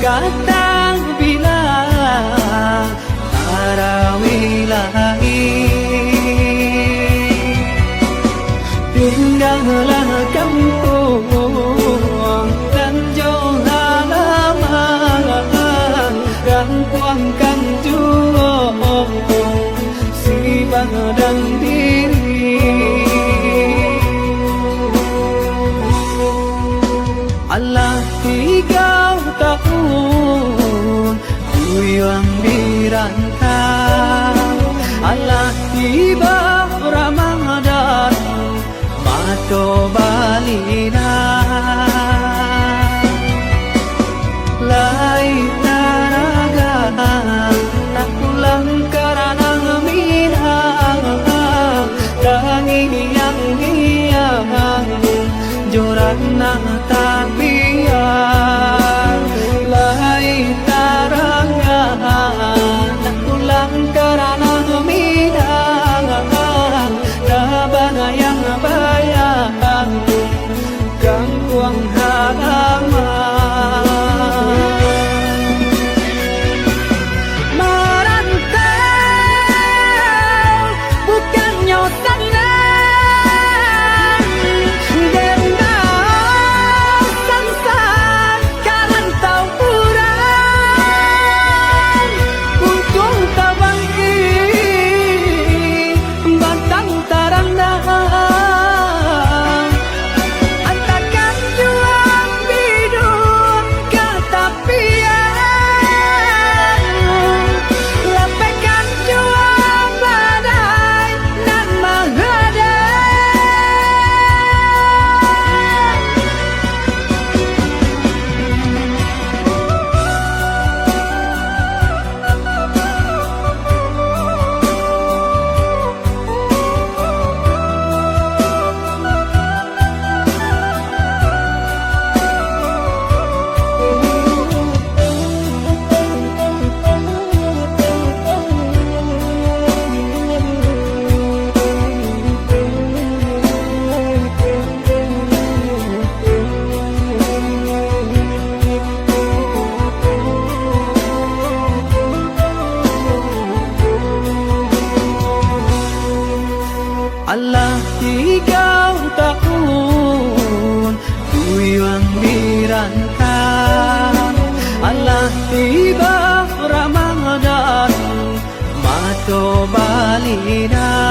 Katang bilang tarawih lagi, tinggallah kampung dan jauh halaman, dan kuangkan jual si badan diri. Allah 3 tahun kuyang dirantau, Allah tiba Ramadan mato balina. Lai taraga tak pulang karena minang, dan ini yang joran tapian. Lai taranga tak pulang karena minang, dah yang bayang gangguan halaman. Allah 3 tahun kuyang dirantau, Allah tiba Ramadan mato balina.